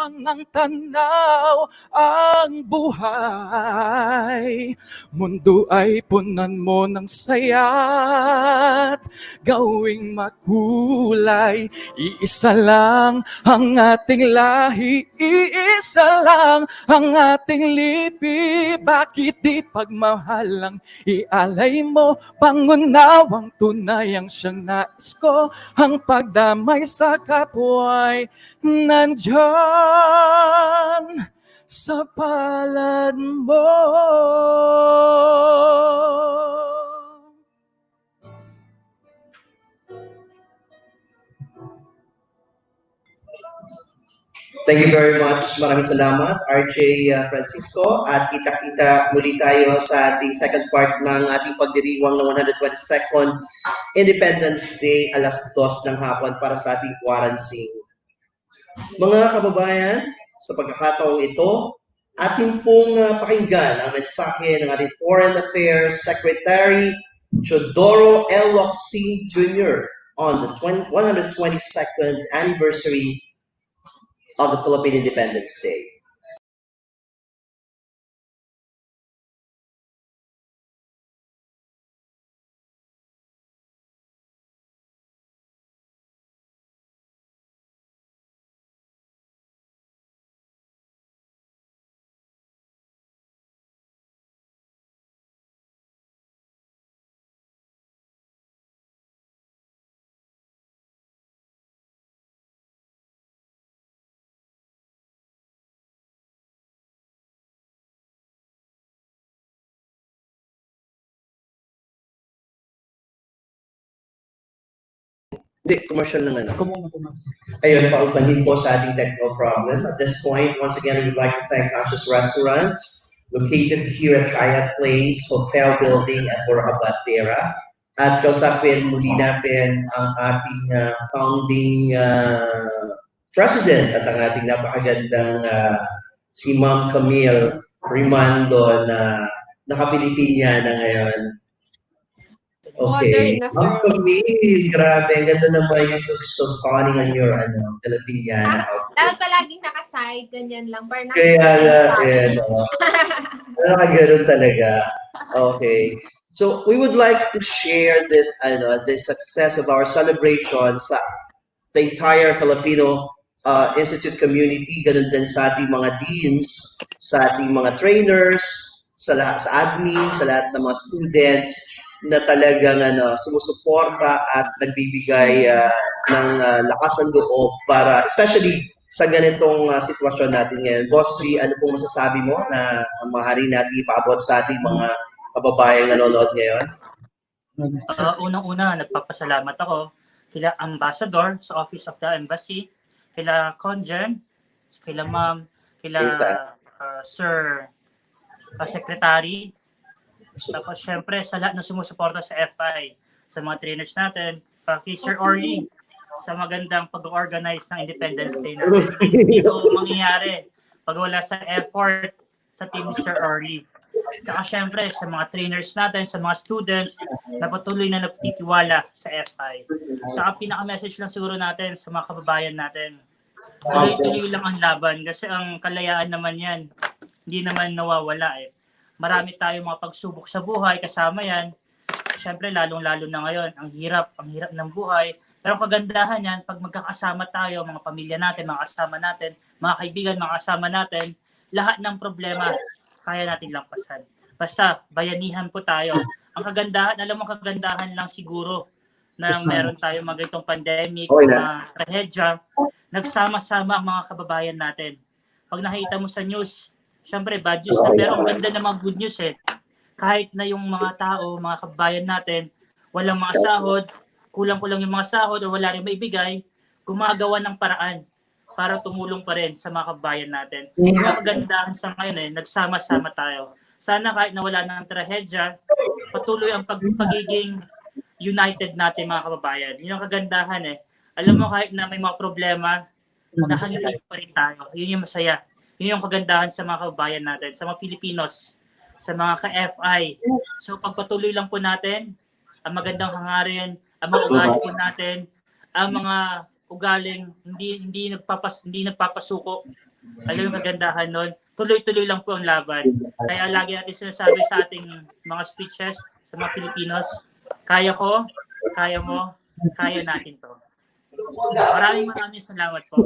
ng tanaw ang buhay. Mundo ay punan mo ng saya't gawing makulay. Iisa lang ang ating lahi, iisa lang ang ating lipi. Bakit di pagmahal ang ialay mo? Pangunawang tunay ang siyang nais ko. Ang pagdamay sa kapwa'y nandyan sa palad mo. Thank you very much. Maraming salamat, RJ Francisco. At kita-kita muli tayo sa ating second part ng ating pagdiriwang ng 122nd Independence Day, alas 2 ng hapon para sa ating quarantine. Mga kababayan, sa pagkakataong ito, atin pong pakinggan ang mensahe ng ating Foreign Affairs Secretary Chodoro L. Locsin Jr. on the 122nd anniversary of the Philippine Independence Day. Hindi, commercial lang ano. Ayun, paupanhin po sa ating technical problem. At this point, once again, we would like to thank Conscious Restaurant, located here at Hyatt Place Hotel Building at Borja Batera. At kausapin muli natin ang ating founding president at ang ating napakagandang si Ma'am Camille Rimando na naka-Pilipinya na ngayon. Okay. Modern na, sir. Ma'am Camille, grabe. Ang ganda naman yung look so stunning on your Filipiniana outfit. Dahil palaging nakaside, ganyan lang. Parang Kaya nga, nakaganon talaga. Okay. So, we would like to share this, the success of our celebration sa the entire Filipino Institute community, ganun din sa ating mga deans, sa ating mga trainers, sa lahat, sa admin, sa lahat ng mga students na talagang sumusuporta at nagbibigay ng lakas ng loob para, especially sa ganitong sitwasyon natin ngayon. Boss G, ano pong masasabi mo na maaari natin ipaabot sa ating mga kababayang nanonood ngayon? Unang-una, nagpapasalamat ako kila Ambassador sa Office of the Embassy, kila Conjen, kila Ma'am, kila Sir Secretary, tapos syempre sa lahat na sumusuporta sa FI, sa mga trainers natin, kay Sir Orly, sa magandang pag-organize ng Independence Day natin. Hindi ito mangyayari pag wala sa effort sa team ni Sir Orly. Tsaka syempre sa mga trainers natin, sa mga students na patuloy na nagtitiwala sa FI. Tsaka pinaka-message lang siguro natin sa mga kababayan natin, tuloy-tuloy lang ang laban kasi ang kalayaan naman yan, hindi naman nawawala eh. Marami tayong mga pagsubok sa buhay, kasama yan. Syempre lalong-lalo na ngayon, ang hirap ng buhay. Pero ang kagandahan yan, pag magkakasama tayo, mga pamilya natin, mga kasama natin, mga kaibigan, mga kasama natin, lahat ng problema, kaya natin lampasan. Basta, bayanihan po tayo. Ang kagandahan, alam mo kagandahan lang siguro na meron tayong mga ganitong pandemic, mga trahedya, nagsama-sama ang mga kababayan natin. Pag nakita mo sa news, syempre bad news na, pero ang ganda ng mga good news eh. Kahit na yung mga tao, mga kababayan natin, walang mga sahod, kulang-kulang yung mga sahod o wala rin maibigay, gumagawa ng paraan para tumulong pa rin sa mga kababayan natin. Yung kagandahan sa ngayon eh, nagsama-sama tayo. Sana kahit na wala ng trahedya, patuloy ang pagiging united natin mga kababayan. Yun yung kagandahan eh. Alam mo kahit na may mga problema, nahanap pa rin tayo. Yun yung masaya. Yun yung kagandahan sa mga kababayan natin, sa mga Filipinos, sa mga ka-FI. So pagpatuloy lang po natin, ang magandang hangarin, ang mga ugali po natin, ang mga ugaling hindi nagpapasuko. Alam yung kagandahan nun, tuloy-tuloy lang po ang laban. Kaya lagi natin sinasabi sa ating mga speeches sa mga Filipinos, kaya ko, kaya mo, kaya natin to. Maraming salamat po.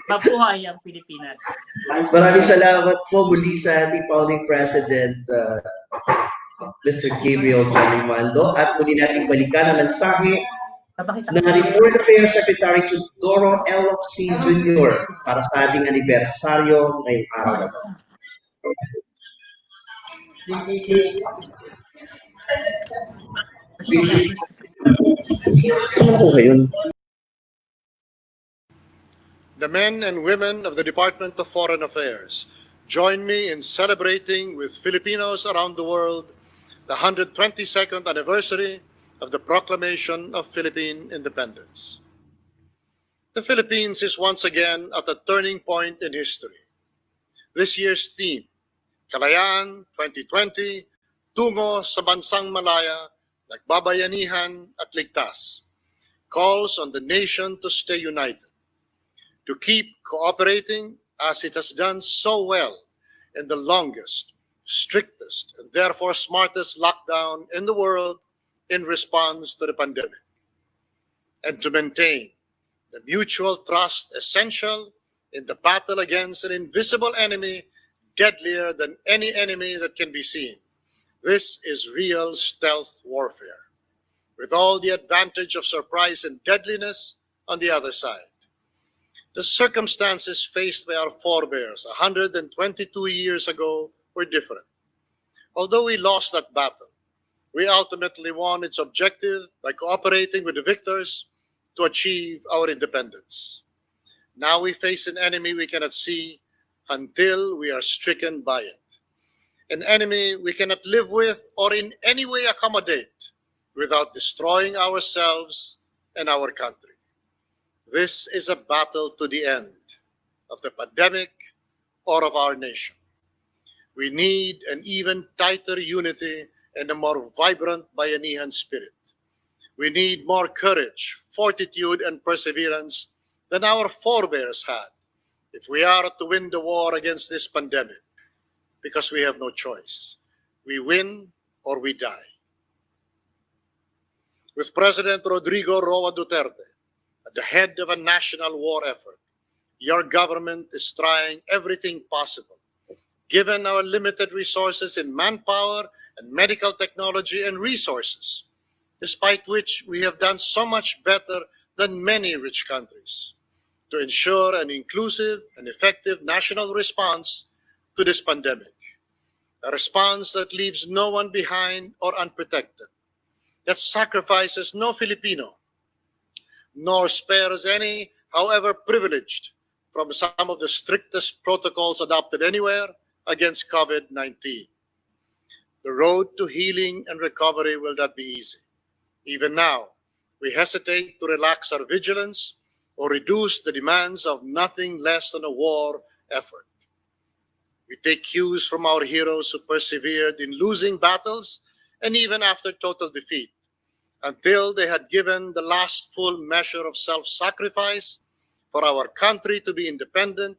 Mabuhay ang Pilipinas. Maraming salamat po muli sa ating founding president, Mr. Gabriel Mando. At muli natin balikan ang mensahe ng Foreign Affairs Secretary Teodoro L.C. Jr. para sa ating anibersaryo ngayong araw na ito. The men and women of the Department of Foreign Affairs join me in celebrating with Filipinos around the world the 122nd anniversary of the proclamation of Philippine Independence. The Philippines is once again at a turning point in history. This year's theme, Kalayaan 2020, Tungo sa Bansang Malaya, Nagbabayanihan at Ligtas, calls on the nation to stay united, to keep cooperating as it has done so well in the longest, strictest, and therefore smartest lockdown in the world in response to the pandemic, and to maintain the mutual trust essential in the battle against an invisible enemy deadlier than any enemy that can be seen. This is real stealth warfare, with all the advantage of surprise and deadliness on the other side. The circumstances faced by our forebears 122 years ago were different. Although we lost that battle, we ultimately won its objective by cooperating with the victors to achieve our independence. Now we face an enemy we cannot see until we are stricken by it. An enemy we cannot live with or in any way accommodate without destroying ourselves and our country. This is a battle to the end of the pandemic or of our nation. We need an even tighter unity and a more vibrant bayanihan spirit. We need more courage, fortitude, and perseverance than our forebears had if we are to win the war against this pandemic, because we have no choice. We win or we die. With President Rodrigo Roa Duterte at the head of a national war effort, your government is trying everything possible, given our limited resources in manpower and medical technology and resources, despite which we have done so much better than many rich countries, to ensure an inclusive and effective national response to this pandemic, a response that leaves no one behind or unprotected. that sacrifices no Filipino, nor spares any, however privileged, from some of the strictest protocols adopted anywhere against COVID-19. The road to healing and recovery will not be easy. Even now, we hesitate to relax our vigilance or reduce the demands of nothing less than a war effort. We take cues from our heroes who persevered in losing battles and even after total defeat, until they had given the last full measure of self-sacrifice for our country to be independent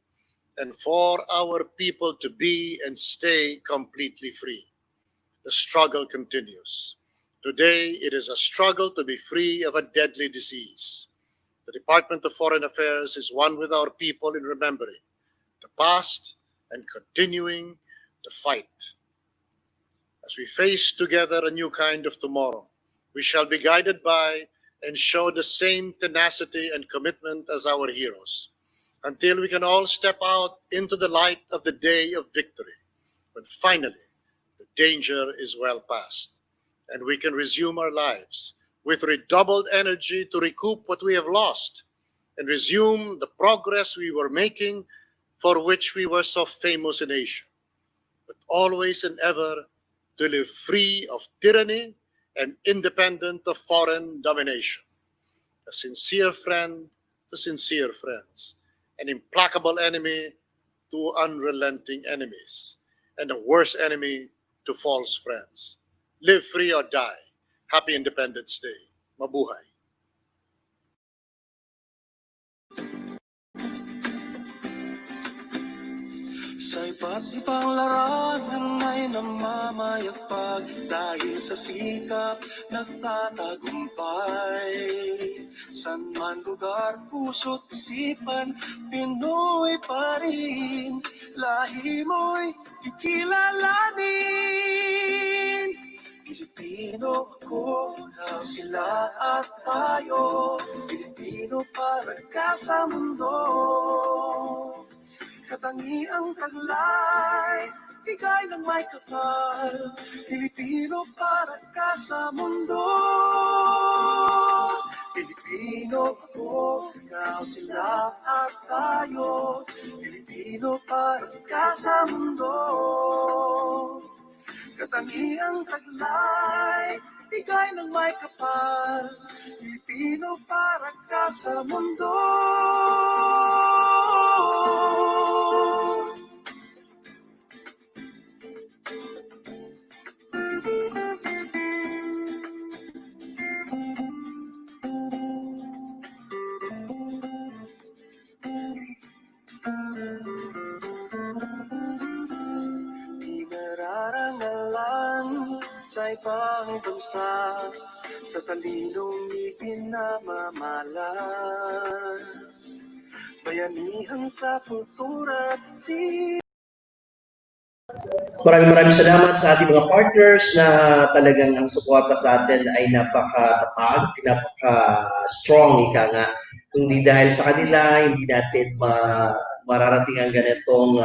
and for our people to be and stay completely free. The struggle continues. Today, it is a struggle to be free of a deadly disease. The Department of Foreign Affairs is one with our people in remembering the past and continuing the fight. As we face together a new kind of tomorrow, we shall be guided by and show the same tenacity and commitment as our heroes, until we can all step out into the light of the day of victory, when finally the danger is well past, and we can resume our lives with redoubled energy to recoup what we have lost and resume the progress we were making, for which we were so famous in Asia, but always and ever to live free of tyranny and independent of foreign domination. A sincere friend to sincere friends, an implacable enemy to unrelenting enemies, and a worse enemy to false friends. Live free or die. Happy Independence Day. Mabuhay. Sa iba't ibang larangan ay namamayagpag dahil sa sikap nagtatagumpay. San man lugar, puso't isipan, Pinoy pa rin, lahi mo'y ikilalanin. Pilipino ako, ikaw, sila at tayo, Pilipino para ka sa mundo. Katangiang taglay, bigay ng may kapal, Pilipino para ka sa mundo. Pilipino ako, ikaw, sila at tayo, Pilipino para ka sa mundo. Katangiang taglay, bigay ng may kapal, Pilipino para ka sa mundo. Di nararangalan sa ibang bansa, sa talinong ipinamamalas, bayanihan sa kultura at Maraming salamat sa ating mga partners na talagang ang suporta sa atin ay napakatatag, napaka-strong, ika nga. Kundi dahil sa kanila, hindi natin mararating ang ganitong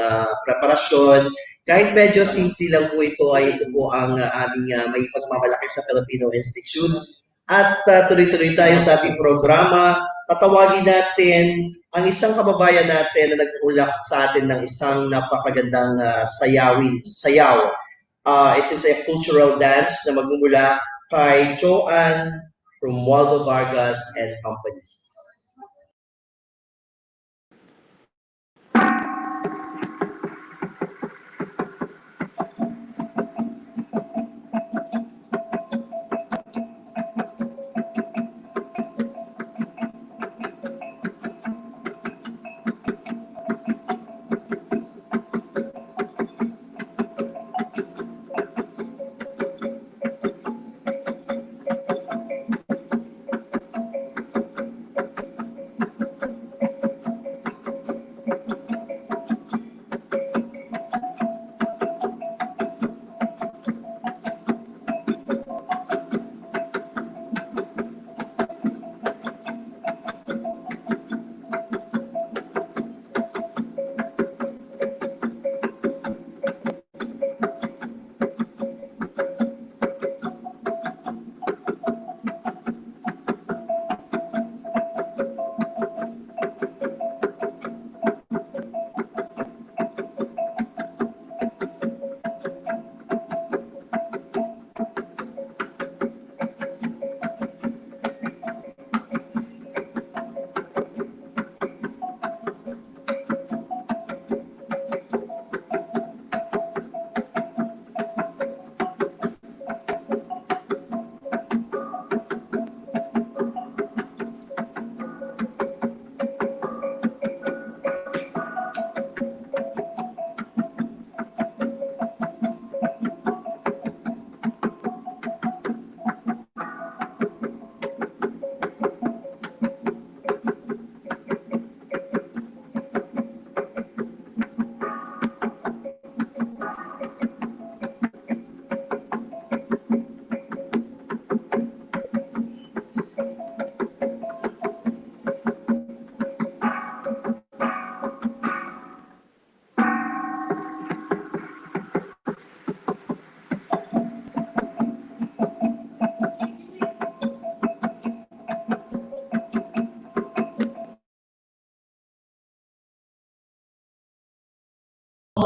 preparasyon. Kahit medyo simple lang po ito, ay ito po ang aming may pagmamalaki sa Filipino Institute. At tuloy-tuloy tayo sa ating programa. Tatawagin natin ang isang kababayan natin na nagtulak sa atin ng isang napakagandang sayaw. It is a cultural dance na magmumula kay Joanne Romualdo Vargas and Company.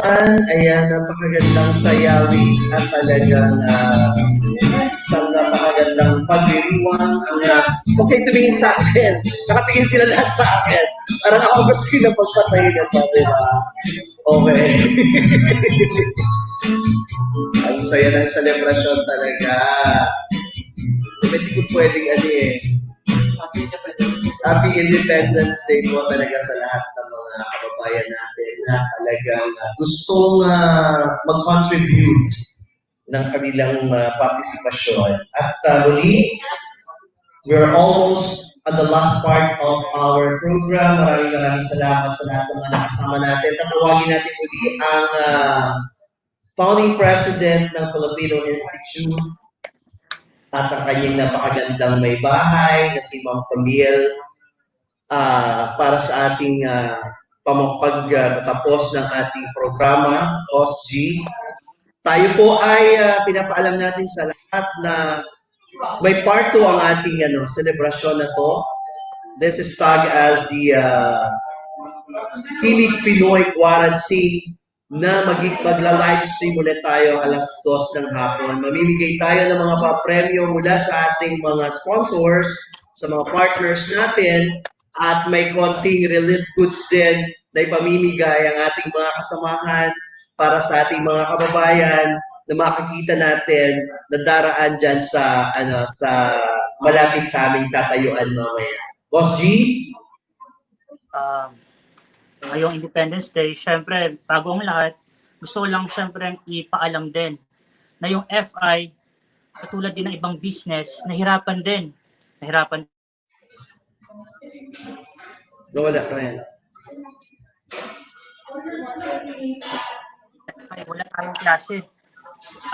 Ayan, napakagandang sayawi at talagang isang napakagandang pagdiriwang. Okay, tumingin sa akin. Nakatingin sila lahat sa akin. Parang ako gusto na pagpatayin na to, di ba? Okay. Ang saya ng selebrasyon talaga. Hindi ko pwedeng Happy Independence Day po talaga sa lahat ng mga kababayan natin na talagang gustong mag-contribute ng kanilang partisipasyon. At muli, we're almost on the last part of our program. Maraming salamat sa lahat ng mga nakasama natin. Tatawagin natin muli ang founding president ng Filipino Institute at ang kanyang napakagandang may bahay na si Ma'am Camille para sa ating pagtatapos ng ating programa, OSG. Tayo po ay pinapaalam natin sa lahat na may part 2 ang ating selebrasyon na to. This is tagged as the Himig Pinoy Quarantine na magla-livestream ulit tayo alas 2 ng hapon. Mamimigay tayo ng mga pa-premyo mula sa ating mga sponsors, sa mga partners natin, at may konting relief goods din na ipamimigay ang ating mga kasamahan para sa ating mga kababayan na makikita natin na daraan dyan sa malapit sa aming tatayuan mamaya. Boss G? Ngayong Independence Day, syempre, bago ang lahat, gusto ko lang syempre ipaalam din na yung FI, katulad din ng ibang business, nahirapan din. Wala pa yan. Wala tayong klase.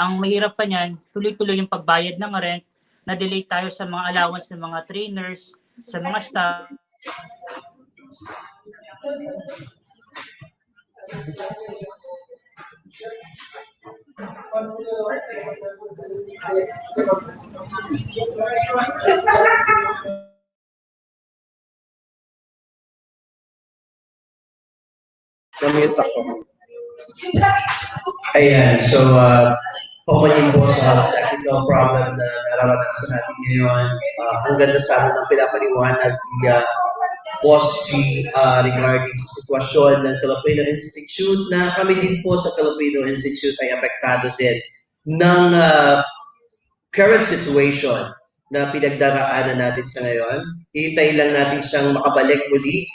Ang mahirap pa niyan, tuloy-tuloy yung pagbayad ng rent, na-delay tayo sa mga allowance ng mga trainers, sa mga staff. Namute ako. Ayan, so paumanin po sa technical problem na nararanasan natin ngayon. Ang ganda sana ng pinapaliwanag ni Boss G regarding sa sitwasyon ng Filipino Institute na kami din po sa Filipino Institute ay apektado din ng current situation na pinagdaraanan natin sa ngayon. Hintay lang natin siyang makabalik muli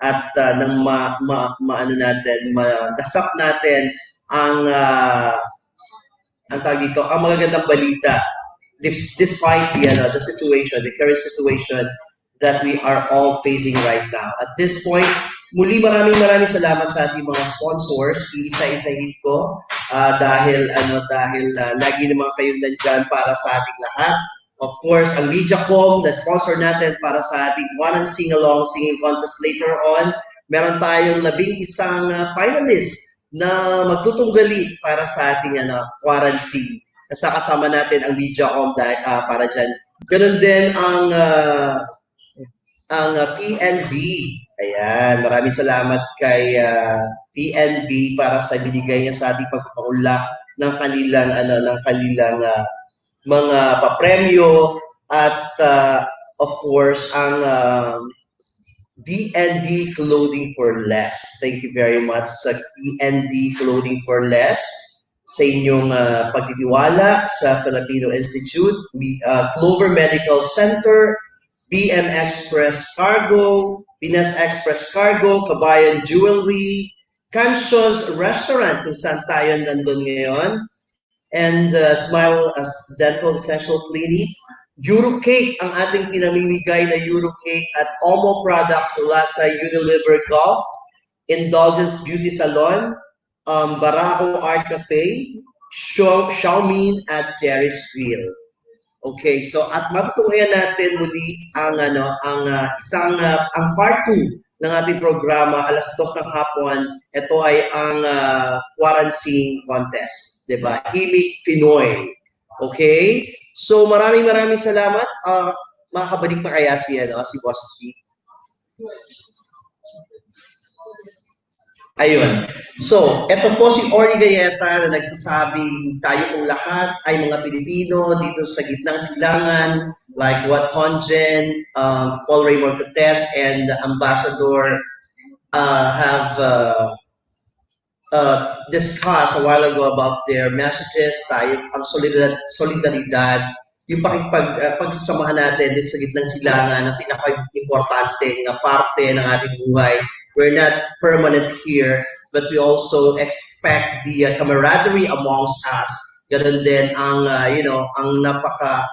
at nang madasap natin ang tawag dito, ang magagandang balita despite the situation, the current situation that we are all facing right now. At this point, muli maraming salamat sa ating mga sponsors. Iisa-isahin ko dahil lagi naman kayong nandyan para sa ating lahat. Of course, ang Mediacom, na sponsor natin para sa ating One and Sing Along Singing Contest later on. Meron tayong 11 finalist na magtutunggali para sa ating quarantine. Kasama natin ang Mediacom para dyan. Ganun din ang PNB. Ayan, maraming salamat kay PNB para sa binigay niya sa ating pagpapaunlak ng kanilang mga papremyo at of course ang DND Clothing for Less. Thank you very much sa DND Clothing for Less sa inyong pagtitiwala sa Filipino Institute, Clover Medical Center, BM Express Cargo, Pinas Express Cargo, Kabayan Jewelry, Cancion's Restaurant kung saan tayo nandun ngayon, and Smile Dental Essential Clinic, Eurocake, ang ating pinamimigay na Eurocake at Omo Products mula sa Unilever Golf, Indulgence Beauty Salon, Barako Art Cafe, Xiaomin at Jerry's Grill. Okay, so at matutunan natin muli ang part 2 ng ating programa alas 2 ng hapon. Ito ay ang quarantine contest, 'di ba? Himig Pinoy. Okay? So maraming salamat. Makakabalik pa kaya si Boss G? Ayun. So, eto po si Ori Gayeta na nagsasabing tayo pong lahat ay mga Pilipino dito sa gitnang silangan, like what Honjen, Paul Raymond Cortez, and Ambassador have discussed a while ago about their messages, tayo, ang solidaridad, yung pagsasamahan natin dito sa gitnang silangan, ang pinaka-importante na parte ng ating buhay. We're not permanent here, but we also expect the camaraderie amongst us. Ganun din ang, ang napaka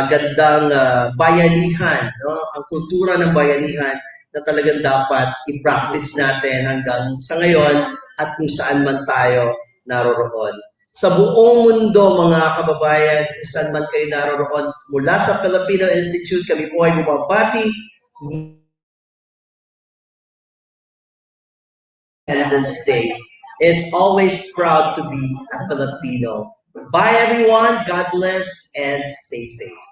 gandang bayanihan, no? Ang kultura ng bayanihan na talagang dapat i-practice natin hanggang sa ngayon at kung saan man tayo naroroon. Sa buong mundo, mga kababayan, kung saan man kayo naroroon, mula sa Filipino Institute, kami po ay bumabati Independence Day. It's always proud to be a Filipino. Bye everyone, God bless, and stay safe.